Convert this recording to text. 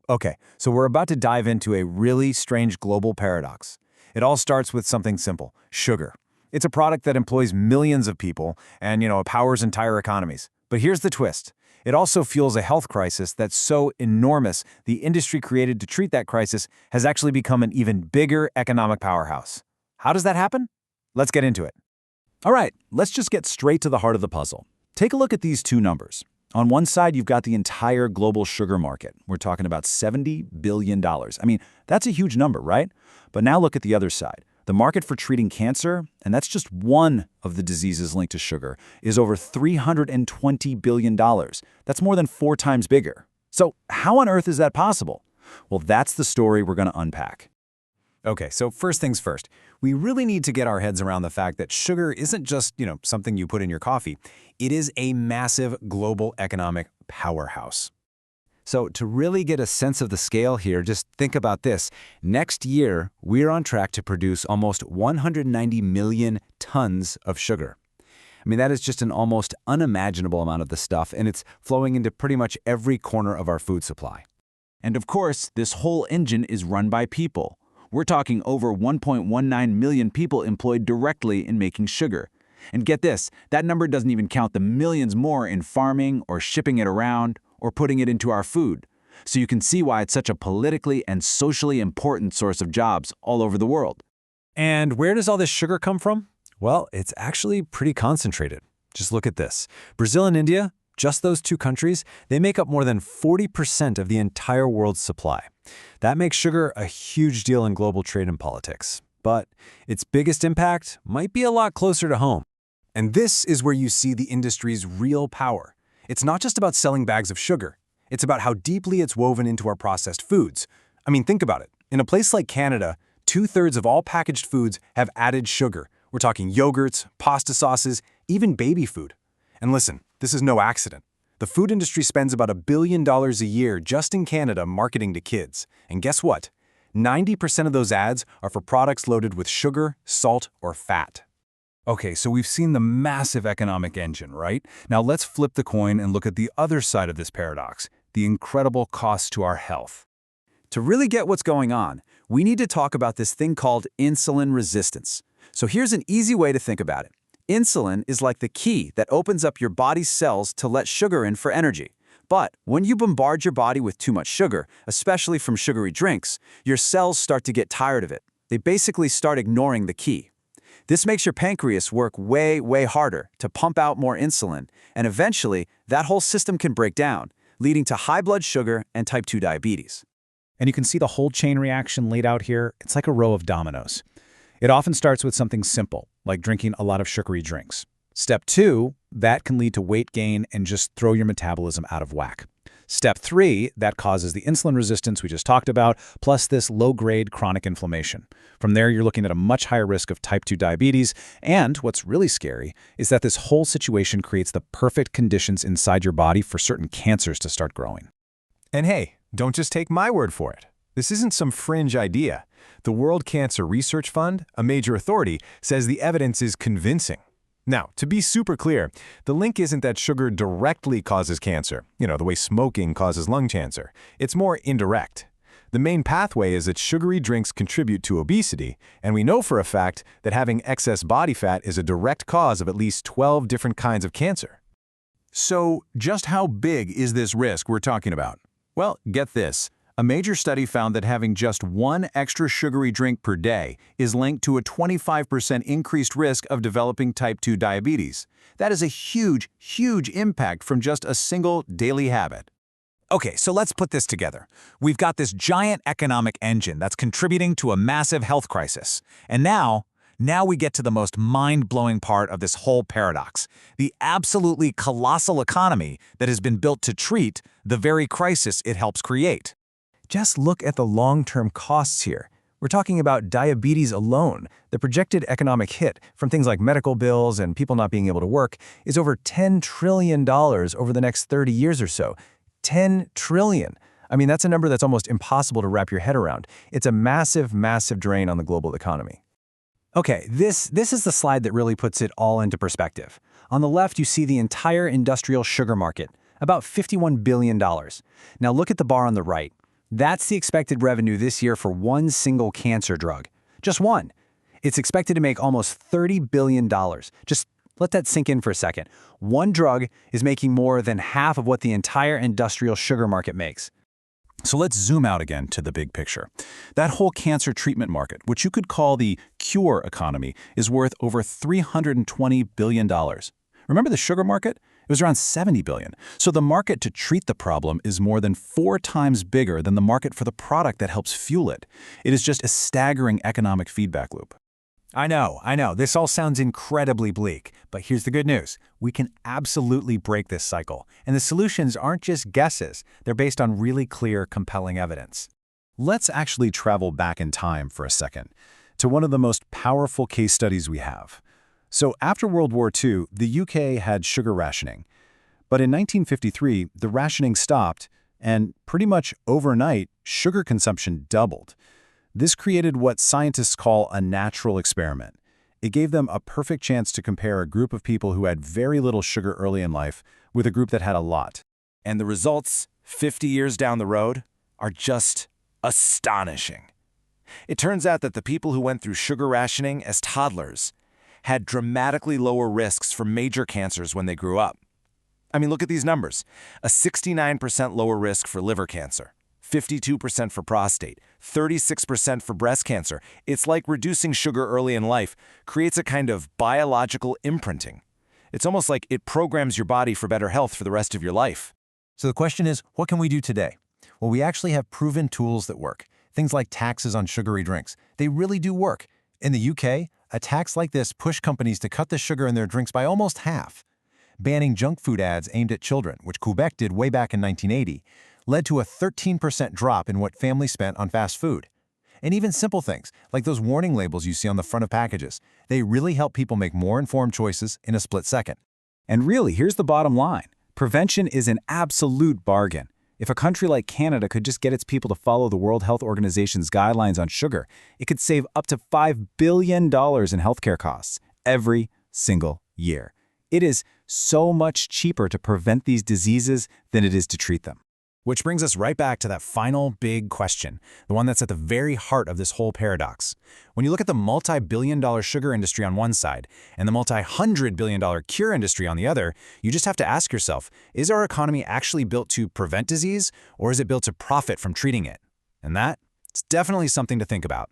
Okay, so we're about to dive into a really strange global paradox. It all starts with something simple, sugar. It's a product that employs millions of people and, it powers entire economies. But here's the twist. It also fuels a health crisis that's so enormous, the industry created to treat that crisis has actually become an even bigger economic powerhouse. How does that happen? Let's get into it. All right, let's just get straight to the heart of the puzzle. Take a look at these two numbers. On one side, you've got the entire global sugar market. We're talking about $70 billion. I mean, that's a huge number, right? But now look at the other side. The market for treating cancer, and that's just one of the diseases linked to sugar, is over $320 billion. That's more than 4 times bigger. So how on earth is that possible? Well, that's the story we're going to unpack. Okay, so first things first, we really need to get our heads around the fact that sugar isn't just, something you put in your coffee. It is a massive global economic powerhouse. So to really get a sense of the scale here, just think about this. Next year, we're on track to produce almost 190 million tons of sugar. I mean, that is just an almost unimaginable amount of the stuff, and it's flowing into pretty much every corner of our food supply. And of course, this whole engine is run by people. We're talking over 1.19 million people employed directly in making sugar. And get this, that number doesn't even count the millions more in farming or shipping it around or putting it into our food. So you can see why it's such a politically and socially important source of jobs all over the world. And where does all this sugar come from? Well, it's actually pretty concentrated. Just look at this. Brazil and India, just those two countries, they make up more than 40% of the entire world's supply. That makes sugar a huge deal in global trade and politics. But its biggest impact might be a lot closer to home. And this is where you see the industry's real power. It's not just about selling bags of sugar. It's about how deeply it's woven into our processed foods. I mean, think about it. In a place like Canada, 2/3 of all packaged foods have added sugar. We're talking yogurts, pasta sauces, even baby food. And listen, this is no accident. The food industry spends about $1 billion a year just in Canada marketing to kids. And guess what? 90% of those ads are for products loaded with sugar, salt, or fat. Okay, so we've seen the massive economic engine, right? Now let's flip the coin and look at the other side of this paradox, the incredible cost to our health. To really get what's going on, we need to talk about this thing called insulin resistance. So here's an easy way to think about it. Insulin is like the key that opens up your body's cells to let sugar in for energy. But when you bombard your body with too much sugar, especially from sugary drinks, your cells start to get tired of it. They basically start ignoring the key. This makes your pancreas work way, way harder to pump out more insulin, and eventually, that whole system can break down, leading to high blood sugar and type 2 diabetes. And you can see the whole chain reaction laid out here. It's like a row of dominoes. It often starts with something simple, like drinking a lot of sugary drinks. Step 2, that can lead to weight gain and just throw your metabolism out of whack. Step 3, that causes the insulin resistance we just talked about, plus this low-grade chronic inflammation. From there, you're looking at a much higher risk of type 2 diabetes, and what's really scary is that this whole situation creates the perfect conditions inside your body for certain cancers to start growing. And hey, don't just take my word for it. This isn't some fringe idea. The World Cancer Research Fund, a major authority, says the evidence is convincing. Now, to be super clear, the link isn't that sugar directly causes cancer, the way smoking causes lung cancer. It's more indirect. The main pathway is that sugary drinks contribute to obesity, and we know for a fact that having excess body fat is a direct cause of at least 12 different kinds of cancer. So, just how big is this risk we're talking about? Well, get this. A major study found that having just one extra sugary drink per day is linked to a 25% increased risk of developing type 2 diabetes. That is a huge, huge impact from just a single daily habit. Okay, so let's put this together. We've got this giant economic engine that's contributing to a massive health crisis. And now we get to the most mind-blowing part of this whole paradox, the absolutely colossal economy that has been built to treat the very crisis it helps create. Just look at the long-term costs here. We're talking about diabetes alone. The projected economic hit from things like medical bills and people not being able to work is over $10 trillion over the next 30 years or so. 10 trillion. I mean, that's a number that's almost impossible to wrap your head around. It's a massive, massive drain on the global economy. Okay, this is the slide that really puts it all into perspective. On the left, you see the entire industrial sugar market, about $51 billion. Now look at the bar on the right. That's the expected revenue this year for one single cancer drug. Just one. It's expected to make almost $30 billion. Just let that sink in for a second. One drug is making more than half of what the entire industrial sugar market makes. So let's zoom out again to the big picture. That whole cancer treatment market, which you could call the cure economy, is worth over $320 billion. Remember the sugar market? It was around $70 billion. So the market to treat the problem is more than 4 times bigger than the market for the product that helps fuel it. It is just a staggering economic feedback loop. I know. This all sounds incredibly bleak, but here's the good news. We can absolutely break this cycle, and the solutions aren't just guesses. They're based on really clear, compelling evidence. Let's actually travel back in time for a second to one of the most powerful case studies we have. So after World War II, the UK had sugar rationing. But in 1953, the rationing stopped, and pretty much overnight, sugar consumption doubled. This created what scientists call a natural experiment. It gave them a perfect chance to compare a group of people who had very little sugar early in life with a group that had a lot. And the results, 50 years down the road, are just astonishing. It turns out that the people who went through sugar rationing as toddlers had dramatically lower risks for major cancers when they grew up. I mean, look at these numbers. A 69% lower risk for liver cancer, 52% for prostate, 36% for breast cancer. It's like reducing sugar early in life creates a kind of biological imprinting. It's almost like it programs your body for better health for the rest of your life. So the question is, what can we do today? Well, we actually have proven tools that work. Things like taxes on sugary drinks. They really do work. In the UK, a tax like this pushed companies to cut the sugar in their drinks by almost half. Banning junk food ads aimed at children, which Quebec did way back in 1980, led to a 13% drop in what families spent on fast food. And even simple things, like those warning labels you see on the front of packages, they really help people make more informed choices in a split second. And really, here's the bottom line. Prevention is an absolute bargain. If a country like Canada could just get its people to follow the World Health Organization's guidelines on sugar, it could save up to $5 billion in healthcare costs every single year. It is so much cheaper to prevent these diseases than it is to treat them. Which brings us right back to that final big question, the one that's at the very heart of this whole paradox. When you look at the multi-billion-dollar sugar industry on one side and the multi-hundred-billion-dollar cure industry on the other, you just have to ask yourself, is our economy actually built to prevent disease, or is it built to profit from treating it? And that's definitely something to think about.